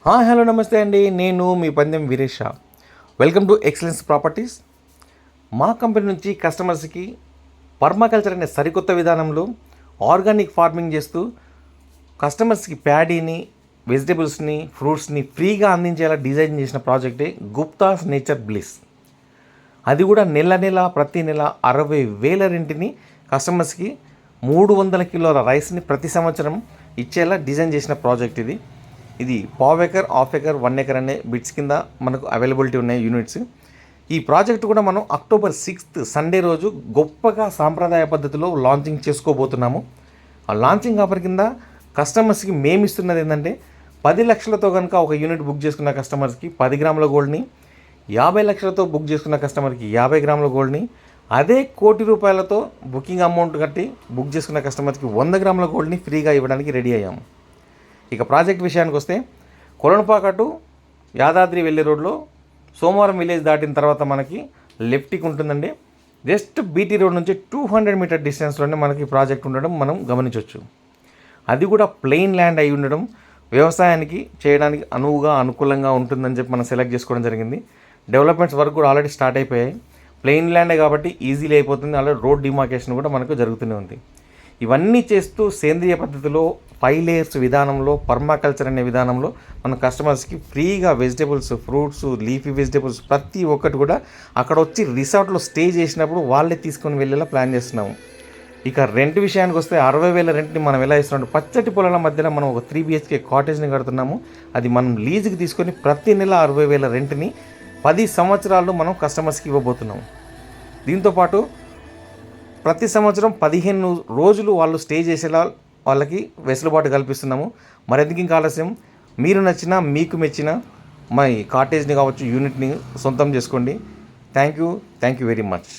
Hello నమస్తే అండి, నేను మీ పందెం Veeresh. Welcome to excellence properties. మా కంపెనీ నుంచి కస్టమర్స్కి పర్మాకల్చర్ అనే సరికొత్త విధానంలో ఆర్గానిక్ ఫార్మింగ్ చేస్తూ కస్టమర్స్కి ప్యాడీని, వెజిటేబుల్స్ని, ఫ్రూట్స్ని ఫ్రీగా అందించేలా డిజైన్ చేసిన ప్రాజెక్టే గుప్తాస్ నేచర్ బ్లిస్. అది కూడా నెల ప్రతి నెల 60,000 రెంటిని కస్టమర్స్కి 300 కిలోల రైస్ని ప్రతి సంవత్సరం ఇచ్చేలా డిజైన్ చేసిన ప్రాజెక్ట్ ఇది 1/2 ఎకర్, 1/2 ఎకర్, 1 ఎకర్ అనే బిట్స్ కింద మనకు అవైలబిలిటీ ఉన్నాయి యూనిట్స్. ఈ ప్రాజెక్ట్ కూడా మనం October 6th సండే రోజు గొప్పగా సాంప్రదాయ పద్ధతిలో లాంచింగ్ చేసుకోబోతున్నాము. ఆ లాంచింగ్ ఆఫర్ కింద కస్టమర్స్కి మేము ఇస్తున్నది ఏంటంటే 10 లక్షలతో కనుక ఒక యూనిట్ బుక్ చేసుకున్న కస్టమర్స్కి 10 గ్రాముల గోల్డ్ని, 50 లక్షలతో బుక్ చేసుకున్న కస్టమర్కి 50 గ్రాముల గోల్డ్ని, అదే ₹1,00,00,000 బుకింగ్ అమౌంట్ కట్టి బుక్ చేసుకున్న కస్టమర్కి 100 గ్రాముల గోల్డ్ని ఫ్రీగా ఇవ్వడానికి రెడీ అయ్యాము. ఇక ప్రాజెక్ట్ విషయానికి వస్తే కొలనుపాక టు యాదాద్రి వెళ్ళే రోడ్లో సోమవారం విలేజ్ దాటిన తర్వాత మనకి లెఫ్ట్కి ఉంటుందండి. జస్ట్ బీటీ రోడ్ నుంచి 200 మీటర్ డిస్టెన్స్లోనే మనకి ప్రాజెక్ట్ ఉండడం మనం గమనించవచ్చు. అది కూడా ప్లెయిన్ ల్యాండ్ అయి ఉండడం వ్యవసాయానికి చేయడానికి అనుకూలంగా ఉంటుందని చెప్పి మనం సెలెక్ట్ చేసుకోవడం జరిగింది. డెవలప్మెంట్స్ వర్క్ కూడా ఆల్రెడీ స్టార్ట్ అయిపోయాయి. ప్లెయిన్ ల్యాండే కాబట్టి ఈజీలీ అయిపోతుంది. ఆల్రెడీ రోడ్ డిమార్కేషన్ కూడా మనకు జరుగుతూనే ఉంది. ఇవన్నీ చేస్తూ సేంద్రియ పద్ధతిలో 5 లేయర్స్ విధానంలో పర్మాకల్చర్ అనే విధానంలో మన కస్టమర్స్కి ఫ్రీగా వెజిటేబుల్స్, ఫ్రూట్స్, లీఫీ వెజిటేబుల్స్ ప్రతి ఒక్కటి కూడా అక్కడ వచ్చి రిసార్ట్లో స్టే చేసినప్పుడు వాళ్ళే తీసుకొని వెళ్ళేలా ప్లాన్ చేస్తున్నాము. ఇక రెంట్ విషయానికి వస్తే 60,000 రెంట్ని మనం ఎలా ఇస్తున్నాం, పచ్చటి పొలాల మధ్యలో మనం ఒక 3 BHK కాటేజ్ని కడుతున్నాము. అది మనం లీజుకి తీసుకొని ప్రతి నెల 60,000 రెంట్ని 10 సంవత్సరాలు మనం కస్టమర్స్కి ఇవ్వబోతున్నాము. దీంతోపాటు ప్రతి సంవత్సరం 15 రోజులు వాళ్ళు స్టే చేసేలా వాళ్ళకి వెసులుబాటు కల్పిస్తున్నాము. మరెందుకు ఇంకా ఆలస్యం, మీరు నచ్చిన, మీకు మెచ్చిన మా కాటేజ్ని కావచ్చు, యూనిట్ని సొంతం చేసుకోండి. Thank you very much.